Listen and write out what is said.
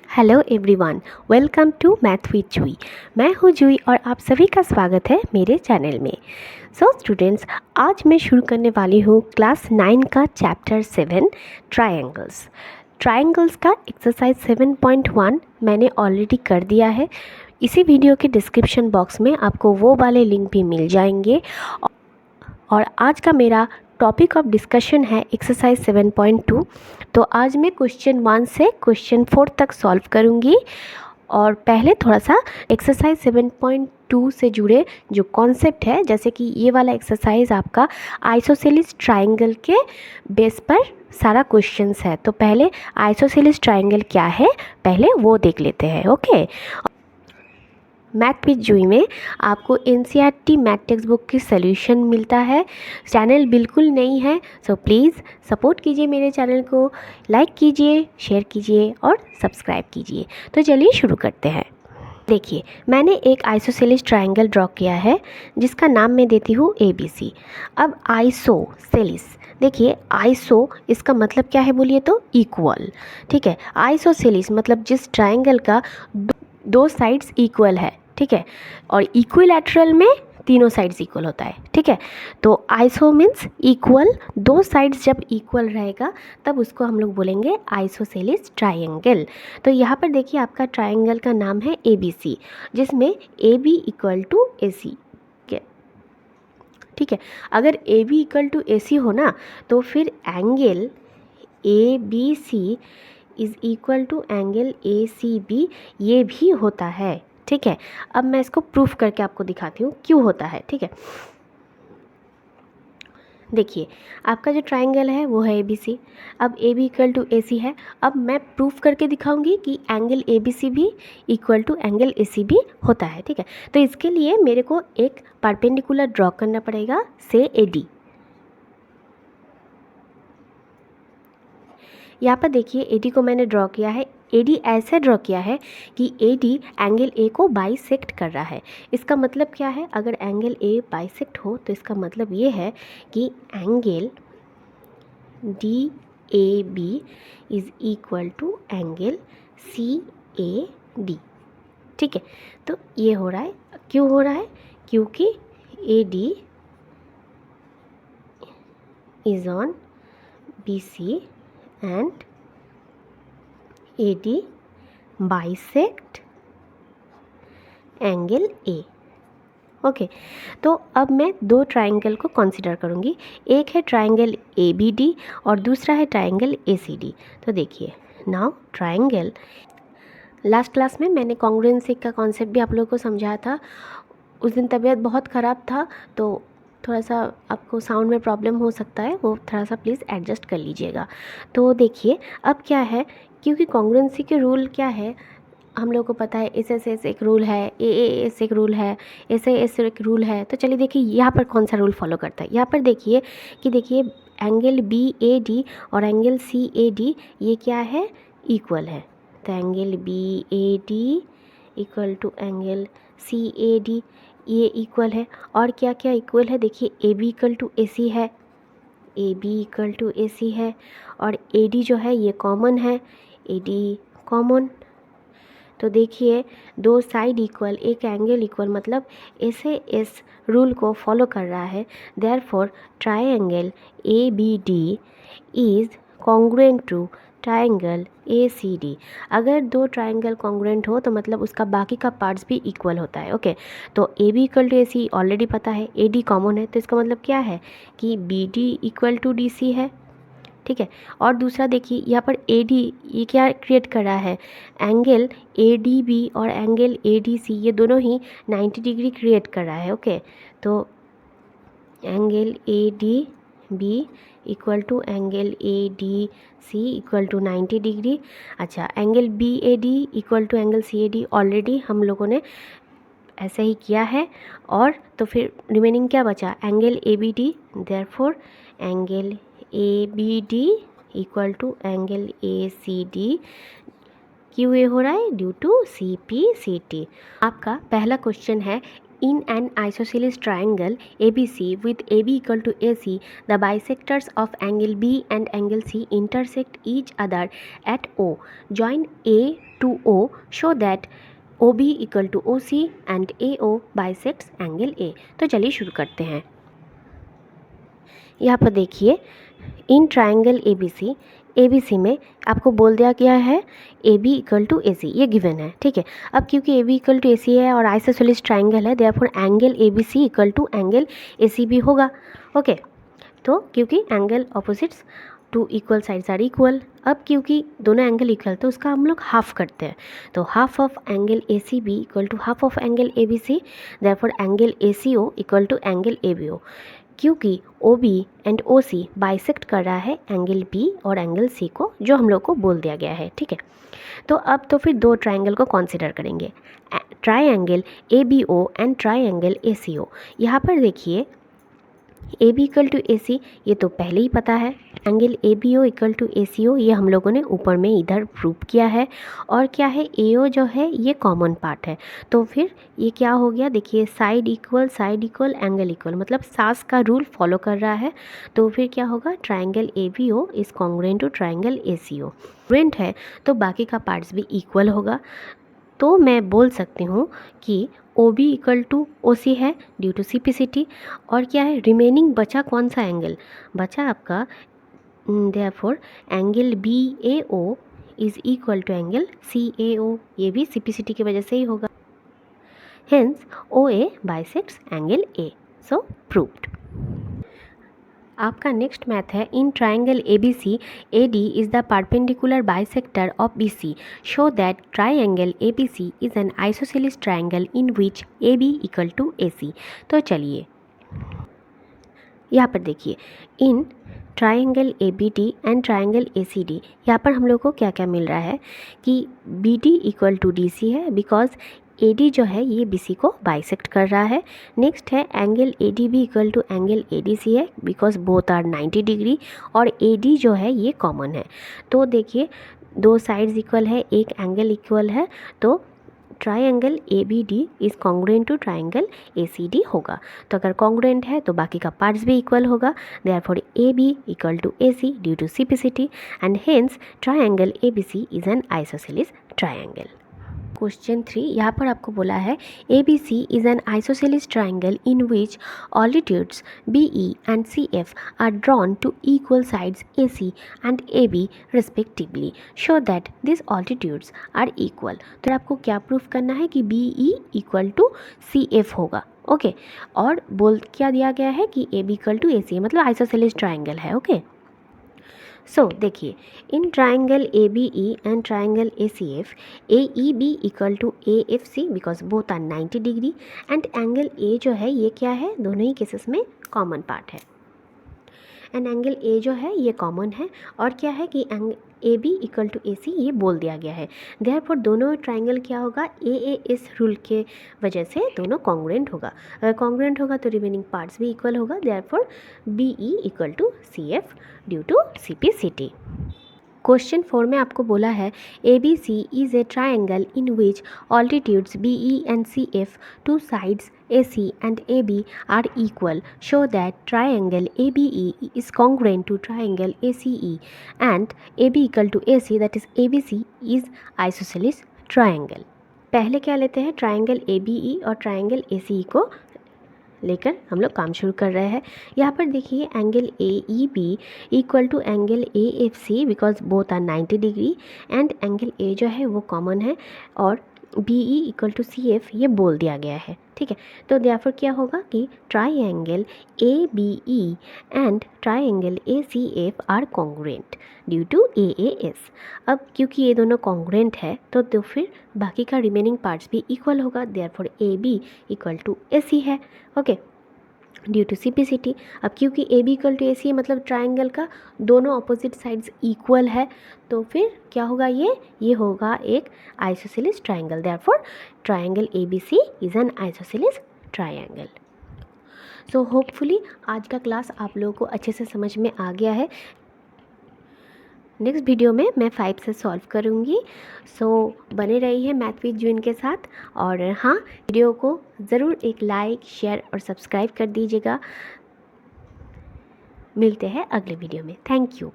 Hello everyone, welcome to math with Jui. मैं हूँ जूई और आप सभी का स्वागत है मेरे चैनल में। सो स्टूडेंट्स, आज मैं शुरू करने वाली हूँ क्लास 9 का चैप्टर 7 ट्रायंगल्स। ट्रायंगल्स का एक्सरसाइज 7.1 मैंने ऑलरेडी कर दिया है। इसी वीडियो के डिस्क्रिप्शन बॉक्स में आपको वो वाले लिंक भी मिल जाएंगे। और आज का मेरा टॉपिक ऑफ डिस्कशन है एक्सरसाइज 7.2। तो आज मैं क्वेश्चन 1 से क्वेश्चन 4 तक सॉल्व करूंगी। और पहले थोड़ा सा एक्सरसाइज 7.2 से जुड़े जो कॉन्सेप्ट है, जैसे कि ये वाला एक्सरसाइज आपका आइसोसेलिस ट्रायंगल के बेस पर सारा क्वेश्चंस है। तो पहले आइसोसेलिस ट्रायंगल क्या है पहले वो देख लेते हैं। ओके, मैथ विद जूई में आपको एनसीईआरटी मैथ टेक्स्ट बुक की सोल्यूशन मिलता है। चैनल बिल्कुल नई है, सो प्लीज़ सपोर्ट कीजिए मेरे चैनल को, लाइक कीजिए, शेयर कीजिए और सब्सक्राइब कीजिए। तो चलिए शुरू करते हैं। देखिए, मैंने एक आइसोसेलिस ट्रायंगल ड्रॉ किया है जिसका नाम मैं देती हूँ ABC। अब आइसोसेलिस, देखिए आइसो इसका मतलब क्या है बोलिए तो इक्वल। ठीक है, आइसोसेलिस मतलब जिस ट्रायंगल का दो साइड्स इक्वल है। ठीक है, और इक्विलैटरल में तीनों साइड्स इक्वल होता है। ठीक है, तो आइसो मीन्स इक्वल, दो साइड्स जब इक्वल रहेगा तब उसको हम लोग बोलेंगे आइसोसेलिस ट्रायंगल। तो यहाँ पर देखिए आपका ट्रायंगल का नाम है ABC, जिसमें AB इक्वल टू AC। ठीक है, अगर AB इक्वल टू AC हो ना तो फिर angle ABC is equal to angle ACB ये भी होता है। ठीक है, अब मैं इसको प्रूफ करके आपको दिखाती हूँ क्यों होता है। ठीक है, देखिए आपका जो ट्रायंगल है वो है ABC। अब AB इक्वल टू AC है। अब मैं प्रूफ करके दिखाऊंगी कि एंगल ABC भी इक्वल टू एंगल AC भी होता है। ठीक है, तो इसके लिए मेरे को एक परपेंडिकुलर ड्रॉ करना पड़ेगा से AD। यहाँ पर देखिए AD को मैंने ड्रॉ किया है। AD ऐसे ड्रॉ किया है कि AD एंगल A को बाइसेक्ट कर रहा है। इसका मतलब क्या है, अगर एंगल A बाइसेक्ट हो तो इसका मतलब ये है कि angle DAB is equal to angle CAD। ठीक है, तो ये हो रहा है, क्यों हो रहा है, क्योंकि AD is on BC and AD bisect angle A। Okay, तो अब मैं दो ट्रायंगल को कंसीडर करूँगी। एक है ट्रायंगल ABD और दूसरा है ट्रायंगल ACD। तो देखिए नाउ ट्रायंगल, लास्ट क्लास में मैंने कॉन्ग्रुएंसी का कॉन्सेप्ट भी आप लोगों को समझाया था। उस दिन तबीयत बहुत ख़राब था तो थोड़ा सा आपको साउंड में प्रॉब्लम हो सकता है, वो थोड़ा सा प्लीज़ एडजस्ट कर लीजिएगा। तो देखिए अब क्या है, क्योंकि कॉन्ग्रुएंसी के रूल क्या है हम लोगों को पता है, SSS एक रूल है, AAS एक रूल है, SAS एक रूल है। तो चलिए देखिए यहाँ पर कौन सा रूल फॉलो करता है। यहाँ पर देखिए कि देखिए एंगल BAD और एंगल CAD ये क्या है, इक्वल है। तो angle BAD equal to angle CAD ये इक्वल है। और क्या क्या इक्वल है, देखिए AB इक्वल टू AC है, AB इक्वल टू AC है, और AD जो है ये कॉमन है, AD कॉमन। तो देखिए दो साइड इक्वल, एक एंगल इक्वल, मतलब ऐसे इस रूल को फॉलो कर रहा है। Therefore triangle ABD is congruent to triangle ACD। अगर दो ट्रायंगल कॉन्ग्रुएंट हो तो मतलब उसका बाकी का पार्ट्स भी इक्वल होता है। ओके, तो AB equal to AC already पता है, AD कॉमन है, तो इसका मतलब क्या है कि BD इक्वल टू DC है। ठीक है, और दूसरा देखिए यहाँ पर AD ये क्या क्रिएट कर रहा है, एंगल ADB और एंगल ADC ये दोनों ही 90 डिग्री क्रिएट कर रहा है। ओके, तो angle ADB equal to angle ADC equal to 90 degree. अच्छा, angle BAD equal to angle CAD already हम लोगों ने ऐसे ही किया है। और तो फिर रिमेनिंग क्या बचा, angle ABD। Therefore angle ABD equal to angle ACD क्यों ये हो रहा है, ड्यू टू CPCT। आपका पहला क्वेश्चन है In an isosceles triangle ABC with AB equal to AC, the bisectors of angle B and angle C intersect each other at O. Join A to O, show that OB equal to OC and AO bisects angle A. तो चलिए शुरू करते हैं। यहाँ पर देखिए, in triangle ABC में आपको बोल दिया गया है AB इक्वल टू AC, ये गिवन है, ठीक है। अब क्योंकि AB इक्वल टू AC है और आइसोसेलेस ट्राइंगल है, therefore angle ABC equal to angle AC भी होगा, ओके। तो क्योंकि angle opposites to equal sides are equal, अब क्योंकि दोनों एंगल इक्वल तो उसका हम लोग हाफ करते हैं, तो half of angle ACB equal to half of angle ABC, therefore angle ACO equal to angle ABO। क्योंकि OB एंड OC बाइसेक्ट कर रहा है एंगल B और एंगल C को, जो हम लोग को बोल दिया गया है, ठीक है। तो अब तो फिर दो ट्राइंगल को कंसीडर करेंगे, triangle ABO and triangle ACO। यहाँ पर देखिए AB इक्वल टू AC ये तो पहले ही पता है, angle ABO equal to ACO ये हम लोगों ने ऊपर में इधर प्रूव किया है, और क्या है AO जो है ये कॉमन पार्ट है। तो फिर ये क्या हो गया, देखिए साइड इक्वल एंगल इक्वल, मतलब सास का रूल फॉलो कर रहा है। तो फिर क्या होगा, triangle ABO is congruent to triangle ACO। Congruent है तो बाकी का पार्ट्स भी इक्वल होगा, तो मैं बोल सकती हूँ कि OB इक्वल टू OC है ड्यू टू सिम्प्लिसिटी। और क्या है, रिमेनिंग बचा कौन सा एंगल, बचा आपका therefore angle BAO is equal to angle CAO, ये भी सिम्प्लिसिटी की वजह से ही होगा। Hence OA bisects angle A, so proved. आपका नेक्स्ट मैथ है, in triangle ABC AD is the perpendicular bisector of BC, show that triangle ABC is an isosceles triangle in which AB equal to AC। तो चलिए यहाँ पर देखिए, in triangle ABD and triangle ACD, यहाँ पर हम लोग को क्या क्या मिल रहा है कि BD इक्वल टू DC है, बिकॉज AD जो है ये BC को बाइसेक्ट कर रहा है। नेक्स्ट है angle ADB equal to angle ADC है, बिकॉज बोथ आर 90 डिग्री, और AD जो है ये कॉमन है। तो देखिए दो साइड्स इक्वल है, एक एंगल इक्वल है, तो triangle ABD is congruent to triangle ACD होगा। तो अगर कॉन्ग्रुएंट है तो बाकी का पार्ट्स भी इक्वल होगा, therefore AB equal to AC due to simplicity, and hence triangle ABC is an isosceles triangle. Question 3, यहाँ पर आपको बोला है ABC is an isosceles triangle in which altitudes BE and CF are drawn to equal sides AC and AB respectively, show that this altitudes are equal. तो आपको क्या proof करना है कि BE इक्वल टू CF होगा, okay. और बोल क्या दिया गया है कि AB इक्वल टू AC, मतलब आइसोसेलेस ट्राइंगल है, ओके। सो देखिए, in triangle ABE and triangle ACF AEB equal to AFC because both are 90 degree, and angle A जो है ये क्या है, दोनों ही केसेस में कॉमन पार्ट है, एंड एंगल A जो है ये कॉमन है। और क्या है कि AB इक्वल टू AC ये बोल दिया गया है, देयरफॉर दोनों ट्राइंगल क्या होगा, AAS रूल के वजह से दोनों कॉन्ग्रुएंट होगा। अगर कॉन्ग्रुएंट होगा तो रिमेनिंग पार्ट्स भी इक्वल होगा, therefore BE equal to CF due to simplicity. Question 4 में आपको बोला है ABC is a triangle in which altitudes BE and CF, to sides AC and AB are equal, show that triangle ABE is congruent to triangle ACE and AB equal to AC, that is ABC is isosceles triangle। पहले क्या लेते हैं, triangle ABE और triangle ACE को लेकर हम लोग काम शुरू कर रहे हैं। यहाँ पर देखिए angle AEB equal to angle AFC because both are 90 degree, and angle A जो है वो कॉमन है, और BE इक्वल टू CF ये बोल दिया गया है, ठीक है। तो देयरफॉर क्या होगा कि triangle ABE and triangle ACF are congruent due to AAS। अब क्योंकि ये दोनों कॉन्ग्रुएंट है तो फिर बाकी का रिमेनिंग पार्ट्स भी इक्वल होगा, therefore AB equal to AC है, ओके, ड्यू टू सिम्प्लिसिटी। अब क्योंकि AB इक्वल टू AC मतलब ट्राइंगल का दोनों अपोजिट साइड्स इक्वल है, तो फिर क्या होगा, ये होगा एक isosceles triangle, therefore triangle ABC is an isosceles triangle. So hopefully आज का क्लास आप लोगों को अच्छे से समझ में आ गया है। नेक्स्ट वीडियो में मैं 5 से सॉल्व करूँगी। सो बने रहिए मैथ विद जून के साथ। और हाँ, वीडियो को ज़रूर एक लाइक, शेयर और सब्सक्राइब कर दीजिएगा। मिलते हैं अगले वीडियो में। Thank you.